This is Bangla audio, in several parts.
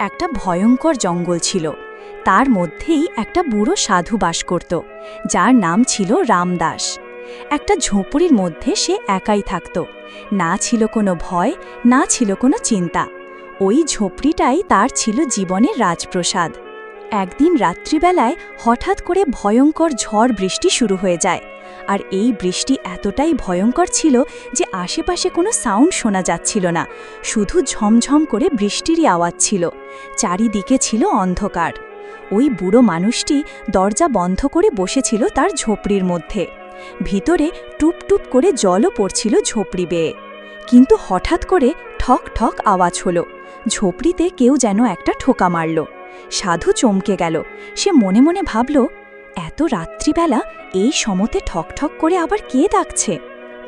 একটা ভয়ঙ্কর জঙ্গল ছিল। তার মধ্যেই একটা বুড়ো সাধু বাস করত, যার নাম ছিল রামদাস। একটা ঝোপড়ির মধ্যে সে একাই থাকত। না ছিল কোনো ভয়, না ছিল কোনো চিন্তা। ওই ঝোপড়িটাই তার ছিল জীবনের রাজপ্রসাদ। একদিন রাত্রিবেলায় হঠাৎ করে ভয়ঙ্কর ঝড় বৃষ্টি শুরু হয়ে যায়। আর এই বৃষ্টি এতটাই ভয়ঙ্কর ছিল যে আশেপাশে কোনো সাউন্ড শোনা যাচ্ছিল না, শুধু ঝমঝম করে বৃষ্টিরই আওয়াজ ছিল। চারিদিকে ছিল অন্ধকার। ওই বুড়ো মানুষটি দরজা বন্ধ করে বসেছিল তার ঝোপড়ির মধ্যে। ভিতরে টুপ টুপ করে জলও পড়ছিল ঝোপড়ি বেয়ে। কিন্তু হঠাৎ করে ঠক ঠক আওয়াজ হলো। ঝোপড়িতে কেউ যেন একটা ঠোকা মারল। সাধু চমকে গেল। সে মনে মনে ভাবল, এত রাত্রিবেলা এই সমতে ঠকঠক করে আবার কে ডাকছে?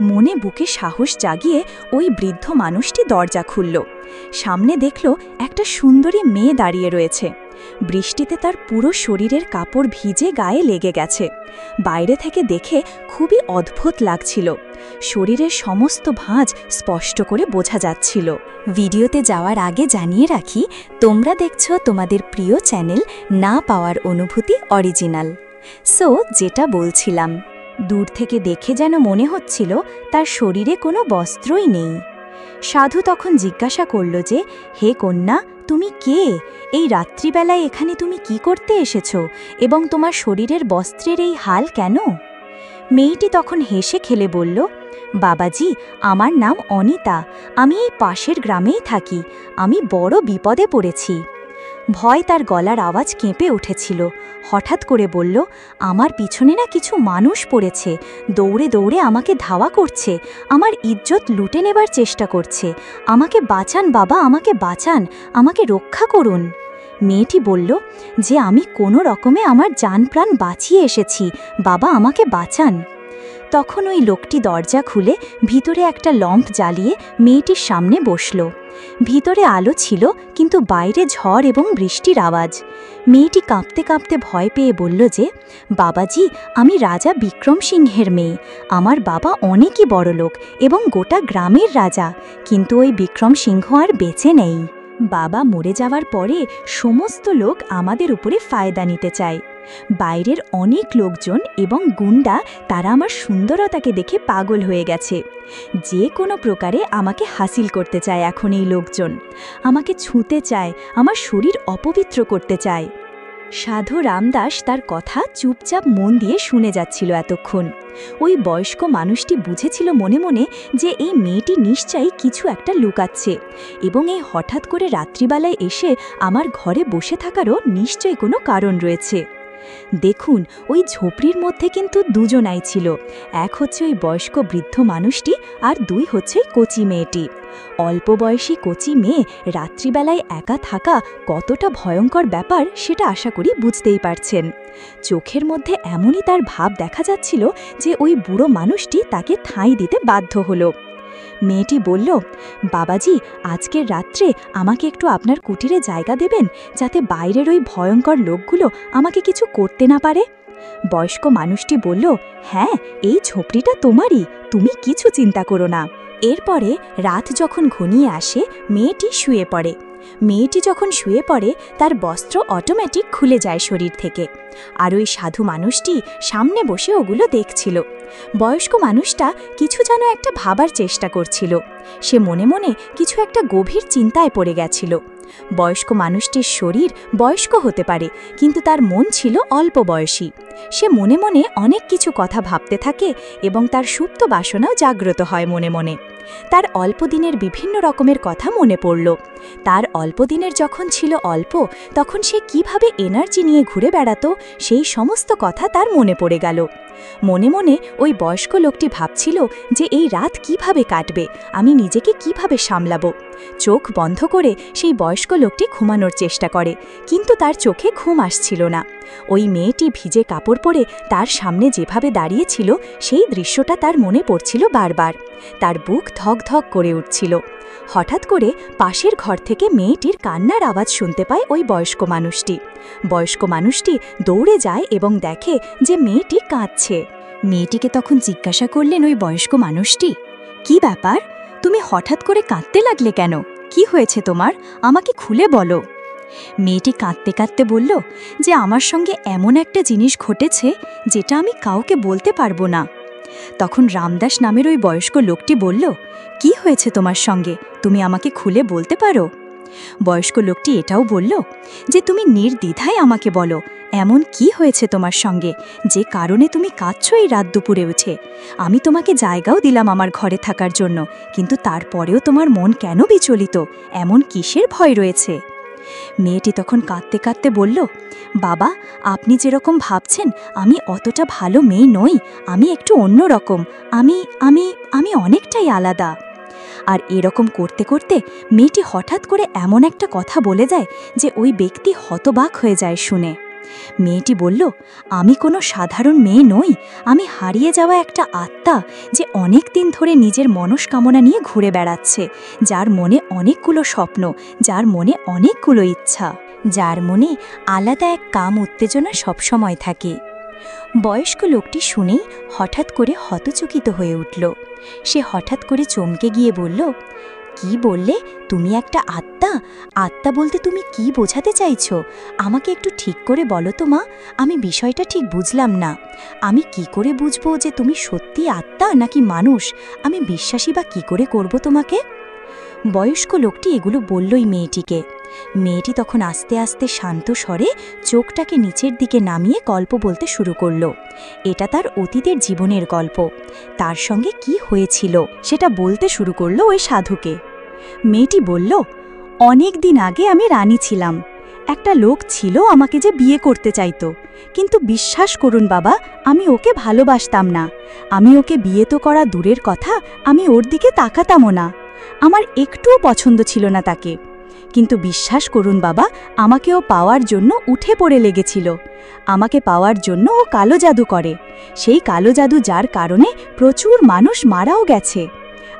মনে বুকে সাহস জাগিয়ে ওই বৃদ্ধ মানুষটি দরজা খুলল। সামনে দেখল একটা সুন্দরী মেয়ে দাঁড়িয়ে রয়েছে। বৃষ্টিতে তার পুরো শরীরের কাপড় ভিজে গায়ে লেগে গেছে। বাইরে থেকে দেখে খুবই অদ্ভুত লাগছিল। শরীরের সমস্ত ভাঁজ স্পষ্ট করে বোঝা যাচ্ছিল। ভিডিওতে যাওয়ার আগে জানিয়ে রাখি, তোমরা দেখছো তোমাদের প্রিয় চ্যানেল না পাওয়ার অনুভূতি অরিজিনাল। সো যেটা বলছিলাম, দূর থেকে দেখে যেন মনে হচ্ছিল তার শরীরে কোনো বস্ত্রই নেই। সাধু তখন জিজ্ঞাসা করল যে, হে কন্যা, তুমি কে? এই রাত্রিবেলায় এখানে তুমি কি করতে এসেছো এবং তোমার শরীরের বস্ত্রের এই হাল কেন? মেয়েটি তখন হেসে খেলে বলল, বাবাজি, আমার নাম অনিতা। আমি এই পাশের গ্রামেই থাকি। আমি বড় বিপদে পড়েছি। ভয় তার গলার আওয়াজ কেঁপে উঠেছিল। হঠাৎ করে বলল, আমার পিছনে না কিছু মানুষ পড়েছে। দৌড়ে দৌড়ে আমাকে ধাওয়া করছে। আমার ইজ্জত লুটে নেবার চেষ্টা করছে। আমাকে বাঁচান বাবা, আমাকে বাঁচান, আমাকে রক্ষা করুন। মেয়েটি বলল যে, আমি কোনো রকমে আমার জানপ্রাণ বাঁচিয়ে এসেছি, বাবা আমাকে বাঁচান। তখন ওই লোকটি দরজা খুলে ভিতরে একটা লম্প জ্বালিয়ে মেয়েটির সামনে বসল। ভিতরে আলো ছিল, কিন্তু বাইরে ঝড় এবং বৃষ্টির আওয়াজ। মেয়েটি কাঁপতে কাঁপতে ভয় পেয়ে বলল যে, বাবাজি, আমি রাজা বিক্রম সিংহের মেয়ে। আমার বাবা অনেকই বড়লোক এবং গোটা গ্রামের রাজা, কিন্তু ওই বিক্রম সিংহ আর বেঁচে নেই। বাবা মরে যাওয়ার পরে সমস্ত লোক আমাদের উপরে ফায়দা নিতে চায়। বাইরের অনেক লোকজন এবং গুন্ডা, তারা আমার সুন্দরতাকে দেখে পাগল হয়ে গেছে। যে কোনো প্রকারে আমাকে হাসিল করতে চায় এখন এই লোকজন। আমাকে ছুঁতে চায়, আমার শরীর অপবিত্র করতে চায়। সাধু রামদাস তার কথা চুপচাপ মন দিয়ে শুনে যাচ্ছিল এতক্ষণ। ওই বয়স্ক মানুষটি বুঝেছিল মনে মনে যে এই মেয়েটি নিশ্চয়ই কিছু একটা লুকাচ্ছে, এবং এই হঠাৎ করে রাত্রিবেলায় এসে আমার ঘরে বসে থাকারও নিশ্চয়ই কোনো কারণ রয়েছে। দেখুন, ওই ঝোপড়ির মধ্যে কিন্তু দুজনাই ছিল। এক হচ্ছে ওই বয়স্ক বৃদ্ধ মানুষটি, আর দুই হচ্ছে কচি মেয়েটি। অল্প বয়সী কচি মেয়ে রাত্রিবেলায় একা থাকা কতটা ভয়ঙ্কর ব্যাপার সেটা আশা করি বুঝতেই পারছেন। চোখের মধ্যে এমনই তার ভাব দেখা যাচ্ছিল যে ওই বুড়ো মানুষটি তাকে ঠাঁই দিতে বাধ্য হলো। মেয়েটি বলল, বাবাজি, আজকের রাত্রে আমাকে একটু আপনার কুটিরে জায়গা দেবেন, যাতে বাইরের ওই ভয়ঙ্কর লোকগুলো আমাকে কিছু করতে না পারে। বয়স্ক মানুষটি বলল, হ্যাঁ, এই ঝোপড়িটা তোমারই, তুমি কিছু চিন্তা করো না। এরপরে রাত যখন ঘনিয়ে আসে, মেয়েটি শুয়ে পড়ে। মেয়েটি যখন শুয়ে পড়ে, তার বস্ত্র অটোমেটিক খুলে যায় শরীর থেকে। আর ওই সাধু মানুষটি সামনে বসে ওগুলো দেখছিল। বয়স্ক মানুষটা কিছু যেন একটা ভাবার চেষ্টা করছিল। সে মনে মনে কিছু একটা গভীর চিন্তায় পড়ে গেছিল। বয়স্ক মানুষটির শরীর বয়স্ক হতে পারে, কিন্তু তার মন ছিল অল্প বয়সী। সে মনে মনে অনেক কিছু কথা ভাবতে থাকে এবং তার সুপ্ত বাসনাও জাগ্রত হয় মনে মনে। তার অল্প দিনের বিভিন্ন রকমের কথা মনে পড়ল। তার অল্প দিনের যখন ছিল অল্প, তখন সে কিভাবে এনার্জি নিয়ে ঘুরে বেড়াতো, সেই সমস্ত কথা তার মনে পড়ে গেল। মনে মনে ওই বয়স্ক লোকটি ভাবছিল যে এই রাত কিভাবে কাটবে, আমি নিজেকে কিভাবে সামলাবো। চোখ বন্ধ করে সেই বয়স্ক লোকটি ঘুমানোর চেষ্টা করে, কিন্তু তার চোখে ঘুম আসছিল না। ওই মেয়েটি ভিজে কাপড় পরে তার সামনে যেভাবে দাঁড়িয়েছিল, সেই দৃশ্যটা তার মনে পড়ছিল বারবার। তার বুক ধক ধক করে উঠছিল। হঠাৎ করে পাশের ঘর থেকে মেয়েটির কান্নার আওয়াজ শুনতে পায় ওই বয়স্ক মানুষটি। বয়স্ক মানুষটি দৌড়ে যায় এবং দেখে যে মেয়েটি কাঁদছে। মেয়েটিকে তখন জিজ্ঞাসা করলেন ওই বয়স্ক মানুষটি, কি ব্যাপার, তুমি হঠাৎ করে কাঁদতে লাগলে কেন? কি হয়েছে তোমার? আমাকে খুলে বলো। মেয়েটি কাঁদতে কাঁদতে বলল যে আমার সঙ্গে এমন একটা জিনিস ঘটেছে যেটা আমি কাউকে বলতে পারবো না। তখন রামদাস নামের ওই বয়স্ক লোকটি বলল, কি হয়েছে তোমার সঙ্গে, তুমি আমাকে খুলে বলতে পারো? বয়স্ক লোকটি এটাও বলল যে তুমি নির্দ্বিধায় আমাকে বলো, এমন কি হয়েছে তোমার সঙ্গে যে কারণে তুমি কাঁদছো এই রাত দুপুরে উঠে? আমি তোমাকে জায়গাও দিলাম আমার ঘরে থাকার জন্য, কিন্তু তারপরেও তোমার মন কেন বিচলিত? এমন কিসের ভয় রয়েছে? মেয়েটি তখন কাঁদতে কাঁদতে বলল, বাবা, আপনি যেরকম ভাবছেন আমি অতটা ভালো মেয়ে নই, আমি একটু অন্যরকম, আমি আমি আমি অনেকটাই আলাদা। আর এরকম করতে করতে মেয়েটি হঠাৎ করে এমন একটা কথা বলে যায় যে ওই ব্যক্তি হতবাক হয়ে যায় শুনে। মেয়েটি বলল, আমি কোনো সাধারণ মেয়ে নই, আমি হারিয়ে যাওয়া একটা আত্মা যে অনেক দিন ধরে নিজের মনস্কামনা নিয়ে ঘুরে বেড়াচ্ছে, যার মনে অনেকগুলো স্বপ্ন, যার মনে অনেকগুলো ইচ্ছা, যার মনে আলাদা এক কাম উত্তেজনা সবসময় থাকে। বয়স্ক লোকটি শুনেই হঠাৎ করে হতচকিত হয়ে উঠল। সে হঠাৎ করে চমকে গিয়ে বলল, কি বললে তুমি? একটা আত্মা? আত্মা বলতে তুমি কি বোঝাতে চাইছো? আমাকে একটু ঠিক করে বলো তো মা, আমি বিষয়টা ঠিক বুঝলাম না। আমি কি করে বুঝবো যে তুমি সত্যি আত্মা নাকি মানুষ? আমি বিশ্বাসী বা কি করে করব তোমাকে? বয়স্ক লোকটি এগুলো বললই মেয়েটিকে। মেয়েটি তখন আস্তে আস্তে শান্ত স্বরে চোখটাকে নিচের দিকে নামিয়ে গল্প বলতে শুরু করল। এটা তার অতীতের জীবনের গল্প। তার সঙ্গে কি হয়েছিল সেটা বলতে শুরু করল ওই সাধুকে। মেয়েটি বলল, অনেক দিন আগে আমি রানী ছিলাম। একটা লোক ছিল আমাকে যে বিয়ে করতে চাইতো, কিন্তু বিশ্বাস করুন বাবা, আমি ওকে ভালোবাসতাম না। আমি ওকে বিয়ে তো করা দূরের কথা, আমি ওর দিকে তাকাতামও না। আমার একটুও পছন্দ ছিল না তাকে। কিন্তু বিশ্বাস করুন বাবা, আমাকে ও পাওয়ার জন্য উঠে পড়ে লেগেছিল। আমাকে পাওয়ার জন্য ও কালো জাদু করে। সেই কালো জাদু যার কারণে প্রচুর মানুষ মারাও গেছে।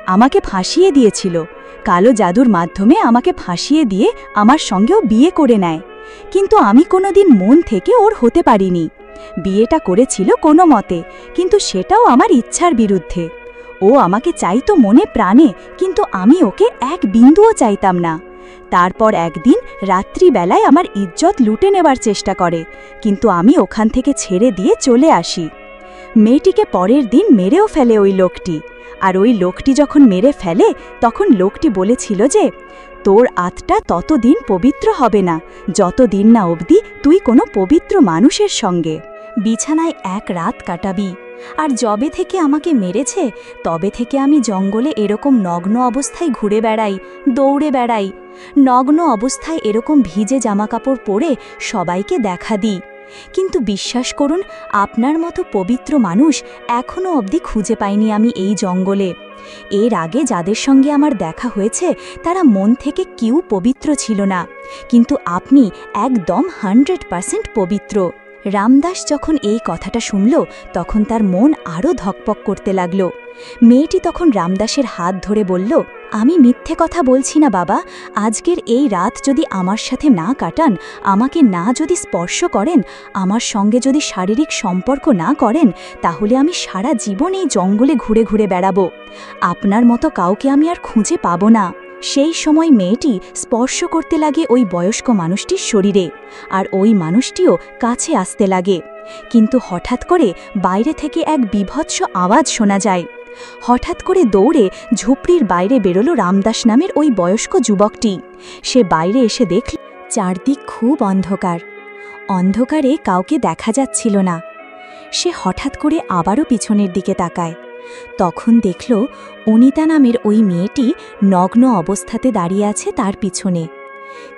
আমাকে ফাঁসিয়ে দিয়েছিল। কালো জাদুর মাধ্যমে আমাকে ফাঁসিয়ে দিয়ে আমার সঙ্গেও বিয়ে করে নেয়। কিন্তু আমি কোনোদিন মন থেকে ওর হতে পারিনি। বিয়েটা করেছিল কোনো মতে, কিন্তু সেটাও আমার ইচ্ছার বিরুদ্ধে। ও আমাকে চাইতো মনে প্রাণে, কিন্তু আমি ওকে এক বিন্দুও চাইতাম না। তারপর একদিন রাত্রিবেলায় আমার ইজ্জত লুটে নেবার চেষ্টা করে, কিন্তু আমি ওখান থেকে ছেড়ে দিয়ে চলে আসি। মেয়েটিকে পরের দিন মেরেও ফেলে ওই লোকটি। আর ওই লোকটি যখন মেরে ফেলে তখন লোকটি বলেছিল যে, তোর আত্মা ততদিন পবিত্র হবে না যতদিন না অবধি তুই কোনো পবিত্র মানুষের সঙ্গে বিছানায় এক রাত কাটাবি। আর যবে থেকে আমাকে মেরেছে তবে থেকে আমি জঙ্গলে এরকম নগ্ন অবস্থায় ঘুরে বেড়াই, দৌড়ে বেড়াই। নগ্ন অবস্থায় এরকম ভিজে জামাকাপড় পরে সবাইকে দেখা দিই। কিন্তু বিশ্বাস করুন, আপনার মতো পবিত্র মানুষ এখনও অবধি খুঁজে পাইনি আমি এই জঙ্গলে। এর আগে যাদের সঙ্গে আমার দেখা হয়েছে তারা মন থেকে কেউ পবিত্র ছিল না, কিন্তু আপনি একদম 100% পবিত্র। রামদাস যখন এই কথাটা শুনল তখন তার মন আরও ধকপক করতে লাগল। মেয়েটি তখন রামদাসের হাত ধরে বলল, আমি মিথ্যে কথা বলছি না বাবা, আজকের এই রাত যদি আমার সাথে না কাটান, আমাকে না যদি স্পর্শ করেন, আমার সঙ্গে যদি শারীরিক সম্পর্ক না করেন, তাহলে আমি সারা জীবন এই জঙ্গলে ঘুরে ঘুরে বেড়াবো। আপনার মতো কাউকে আমি আর খুঁজে পাবো না। সেই সময় মেয়েটি স্পর্শ করতে লাগে ওই বয়স্ক মানুষটির শরীরে, আর ওই মানুষটিও কাছে আসতে লাগে। কিন্তু হঠাৎ করে বাইরে থেকে এক বীভৎস আওয়াজ শোনা যায়। হঠাৎ করে দৌড়ে ঝুপড়ির বাইরে বেরোলো রামদাস নামের ওই বয়স্ক যুবকটি। সে বাইরে এসে দেখল চারদিক খুব অন্ধকার। অন্ধকারে কাউকে দেখা যাচ্ছিল না। সে হঠাৎ করে আবারও পিছনের দিকে তাকায়। তখন দেখল অনিতা নামের ওই মেয়েটি নগ্ন অবস্থাতে দাঁড়িয়ে আছে তার পিছনে।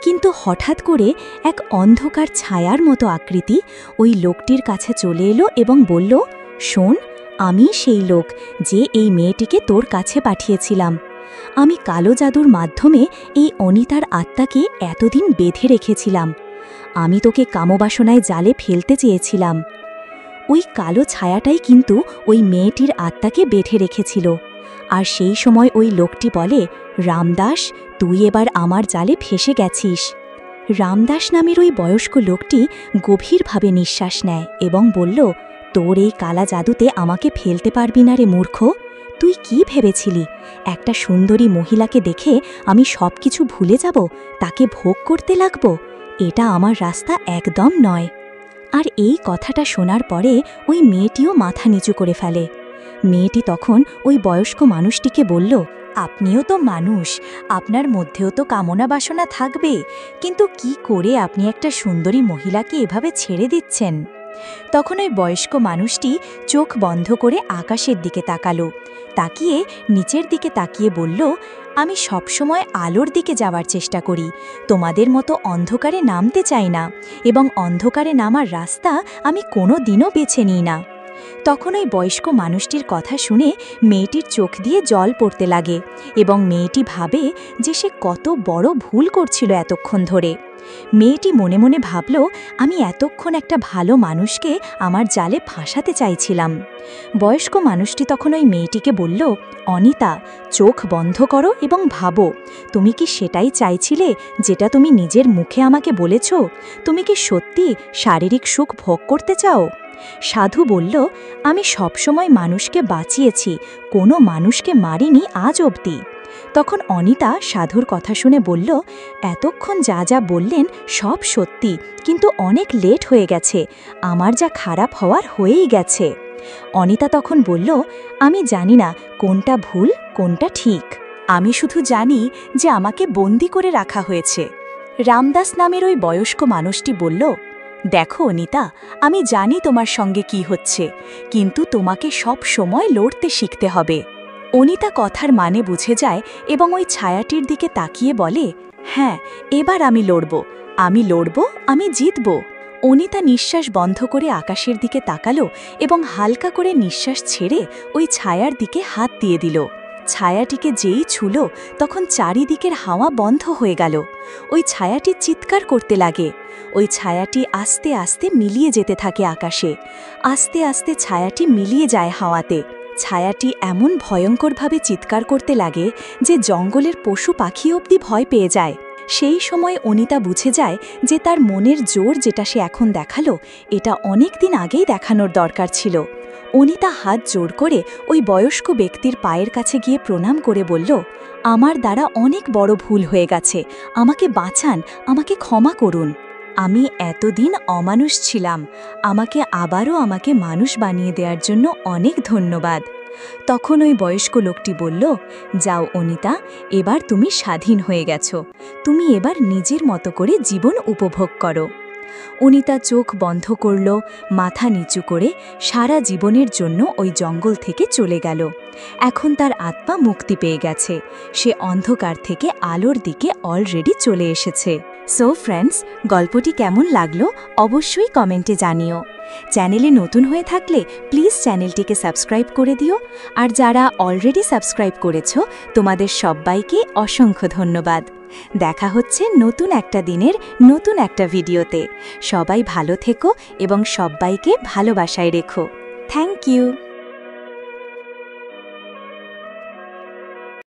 কিন্তু হঠাৎ করে এক অন্ধকার ছায়ার মতো আকৃতি ওই লোকটির কাছে চলে এলো এবং বলল, শোন, আমি সেই লোক যে এই মেয়েটিকে তোর কাছে পাঠিয়েছিলাম। আমি কালো জাদুর মাধ্যমে এই অনিতার আত্মাকে এতদিন বেঁধে রেখেছিলাম। আমি তোকে কামবাসনায় জালে ফেলতে চেয়েছিলাম। ওই কালো ছায়াটাই কিন্তু ওই মেয়েটির আত্মাকে বেঁধে রেখেছিল। আর সেই সময় ওই লোকটি বলে, রামদাস, তুই এবার আমার জালে ফেসে গেছিস। রামদাস নামের ওই বয়স্ক লোকটি গভীরভাবে নিঃশ্বাস নেয় এবং বলল, তোর এই কালা জাদুতে আমাকে ফেলতে পারবি না রে মূর্খ। তুই কি ভেবেছিলি একটা সুন্দরী মহিলাকে দেখে আমি সব কিছু ভুলে যাব, তাকে ভোগ করতে লাগব? এটা আমার রাস্তা একদম নয়। আর এই কথাটা শোনার পরে ওই মেয়েটিও মাথা নিচু করে ফেলে। মেয়েটি তখন ওই বয়স্ক মানুষটিকে বলল, আপনিও তো মানুষ, আপনার মধ্যেও তো কামনা বাসনা থাকবে, কিন্তু কি করে আপনি একটা সুন্দরী মহিলাকে এভাবে ছেড়ে দিচ্ছেন? তখন ওই বয়স্ক মানুষটি চোখ বন্ধ করে আকাশের দিকে তাকালো, তাকিয়ে নিচের দিকে তাকিয়ে বলল, আমি সবসময় আলোর দিকে যাওয়ার চেষ্টা করি, তোমাদের মতো অন্ধকারে নামতে চাই না, এবং অন্ধকারে নামার রাস্তা আমি কোনো দিনও বেছে নিই না। তখন ওই বয়স্ক মানুষটির কথা শুনে মেয়েটির চোখ দিয়ে জল পড়তে লাগে এবং মেয়েটি ভাবে যে সে কত বড় ভুল করছিল এতক্ষণ ধরে। মেয়েটি মনে মনে ভাবল, আমি এতক্ষণ একটা ভালো মানুষকে আমার জালে ফাঁসাতে চাইছিলাম। বয়স্ক মানুষটি তখন ওই মেয়েটিকে বলল, অনিতা, চোখ বন্ধ করো এবং ভাবো, তুমি কি সেটাই চাইছিলে যেটা তুমি নিজের মুখে আমাকে বলেছ? তুমি কি সত্যি শারীরিক সুখ ভোগ করতে চাও? সাধু বলল, আমি সবসময় মানুষকে বাঁচিয়েছি, কোনো মানুষকে মারিনি আজ অবধি। তখন অনিতা সাধুর কথা শুনে বলল, এতক্ষণ যা যা বললেন সব সত্যি, কিন্তু অনেক লেট হয়ে গেছে, আমার যা খারাপ হওয়ার হয়েই গেছে। অনিতা তখন বলল, আমি জানি না কোনটা ভুল কোনটা ঠিক, আমি শুধু জানি যে আমাকে বন্দি করে রাখা হয়েছে। রামদাস নামের ওই বয়স্ক মানুষটি বলল, দেখো অনিতা, আমি জানি তোমার সঙ্গে কি হচ্ছে, কিন্তু তোমাকে সব সময় লড়তে শিখতে হবে। অনিতা কথার মানে বুঝে যায় এবং ওই ছায়াটির দিকে তাকিয়ে বলে, হ্যাঁ, এবার আমি লড়ব, আমি জিতব। অনিতা নিঃশ্বাস বন্ধ করে আকাশের দিকে তাকালো এবং হালকা করে নিঃশ্বাস ছেড়ে ওই ছায়ার দিকে হাত দিয়ে দিল। ছায়াটিকে যেই ছুলো তখন চারিদিকের হাওয়া বন্ধ হয়ে গেল। ওই ছায়াটি চিৎকার করতে লাগে। ওই ছায়াটি আস্তে আস্তে মিলিয়ে যেতে থাকে আকাশে। আস্তে আস্তে ছায়াটি মিলিয়ে যায় হাওয়াতে। ছায়াটি এমন ভয়ঙ্করভাবে চিৎকার করতে লাগে যে জঙ্গলের পশু পাখি অবধি ভয় পেয়ে যায়। সেই সময় অনিতা বুঝে যায় যে তার মনের জোর যেটা সে এখন দেখালো, এটা অনেক দিন আগেই দেখানোর দরকার ছিল। অনিতা হাত জোর করে ওই বয়স্ক ব্যক্তির পায়ের কাছে গিয়ে প্রণাম করে বলল, আমার দ্বারা অনেক বড় ভুল হয়ে গেছে, আমাকে বাঁচান, আমাকে ক্ষমা করুন। আমি এতদিন অমানুষ ছিলাম, আমাকে মানুষ বানিয়ে দেওয়ার জন্য অনেক ধন্যবাদ। তখন ওই বয়স্ক লোকটি বলল, যাও অনিতা, এবার তুমি স্বাধীন হয়ে গেছো, তুমি এবার নিজের মতো করে জীবন উপভোগ করো। অনিতা চোখ বন্ধ করল, মাথা নিচু করে সারা জীবনের জন্য ওই জঙ্গল থেকে চলে গেল। এখন তার আত্মা মুক্তি পেয়ে গেছে, সে অন্ধকার থেকে আলোর দিকে অলরেডি চলে এসেছে। সো ফ্রেন্ডস, গল্পটি কেমন লাগলো অবশ্যই কমেন্টে জানিও। চ্যানেলে নতুন হয়ে থাকলে প্লিজ চ্যানেলটিকে সাবস্ক্রাইব করে দিও, আর যারা অলরেডি সাবস্ক্রাইব করেছো তোমাদের সবাইকে অসংখ্য ধন্যবাদ। দেখা হচ্ছে নতুন একটা দিনের নতুন একটা ভিডিওতে। সবাই ভালো থেকো এবং সবাইকে ভালোবাসায় রেখো। Thank you.